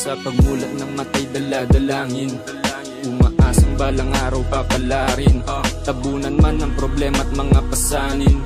Sa pagmulat ng matay dala-dalangin, umaasang balang araw papalarin. Tabunan man ang problema at mga pasanin,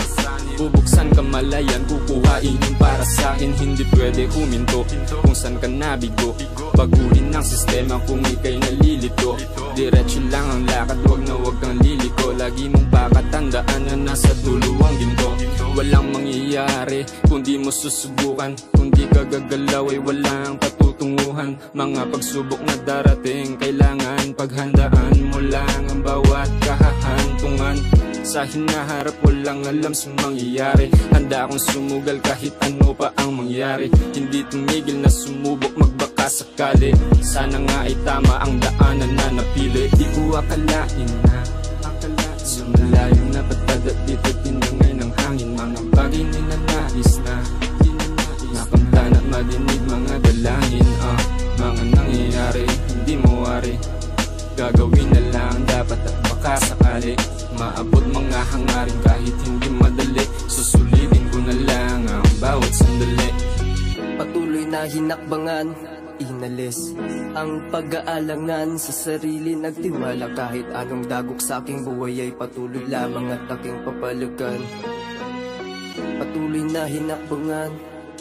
bubuksan kamalayan, kukuhain yung para sa'kin. Hindi pwede huminto kung saan ka nabigo. Baguhin ang sistema kung ika'y nalilito. Diretso lang ang lakad, wag kang liliko. Lagi mong pakatandaan na nasa dulo ang ginto. Walang mangyayari kung di mo susubukan. Kung di ka gagalaw ay walang patutunguhan. Mga pagsubok na darating, kailangan paghandaan mo lang ang bawat kahahantungan. Sa hinaharap walang alam sa mangyayari. Handa akong sumugal kahit ano pa ang mangyari. Hindi tumigil na sumubok, magbaka sakali. Sana nga ay tama ang daanan na napili. Di ko akalain na sa malayo na patadat dito tinangay ng hangin. Mga bagay ninanais na nakamtan at madinig mga dalangin. Mga nangyayari, hindi mo wari. Gagawin na lang dapat at baka sakali maabot mga hangarin kahit hindi madali. Susulitin ko na lang ang bawat sandali. Patuloy na hinakbangan, inalis ang pag-aalangan sa sarili. Nagtiwala kahit anong dagok sa aking buhay ay patuloy lamang at aking papalagan. Patuloy na hinakbangan,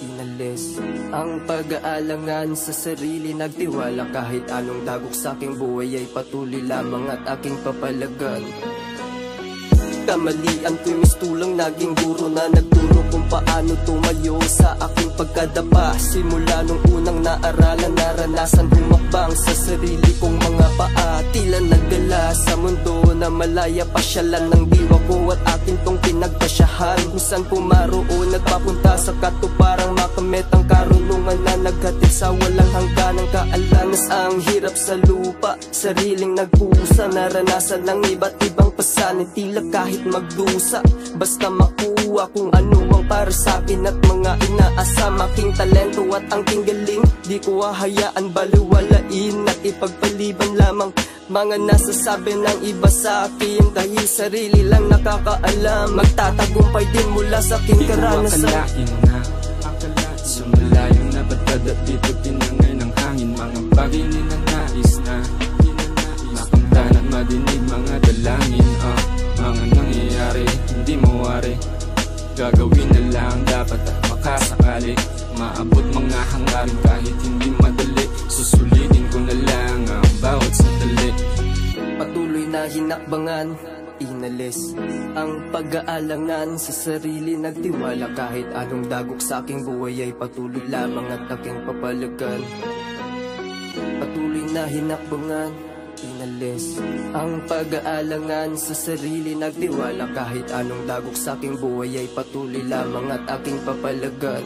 inalis ang pag-aalangan sa sarili. Nagtiwala kahit anong dagok sa aking buhay ay patuloy lamang at aking papalagan. Kamalian ko'y mistulang naging guro na nagturo kung paano tumayo sa aking pagkadapa. Simula nung unang naaralan, naranasan humakbang sa sarili kong mga paa. Tila nagdala sa mundo na malaya, pasyalan ng diwa ko at akin tong pinagpasyahan. Kung saan pumaroon at papunta sa katuparang makamit ang karunungan na naghatid sa walang hangganang kaalanas. Ang hirap sa lupa, sariling nagpusa, naranasan ng iba't ibang pasanin. Tila kahit magdusa, basta makuha kung ano ang para sa akin at mga inaasam. Aking talento at ang king galing, di ko hahayaan baliwalain at ipagpaliban lamang mga nasasabi ng iba sa akin. Dahil sarili lang nakakaalam, magtatagumpay din mula sa aking karanasan. Di ko akalain na sa malayo na patadat dito tinangay ng hangin. Mga bagay ninanais na nakamtan at madinig mga dalangin. Mga nangyayari, hindi mo wari. Gagawin na lang dapat at makasakali maabot mga hangarin kahit hindi madali. Susulitin ko na lang ang bawat sandali. Patuloy na hinakbangan, inalis ang pag-aalangan sa sarili. Nagtiwala kahit anong dagok sa aking buhay ay patuloy lamang at aking papalagan. Patuloy na hinakbangan, inalis ang pag-aalangan sa sarili. Nagtiwala kahit anong dagok sa aking buhay ay patuloy lamang at aking papalagan.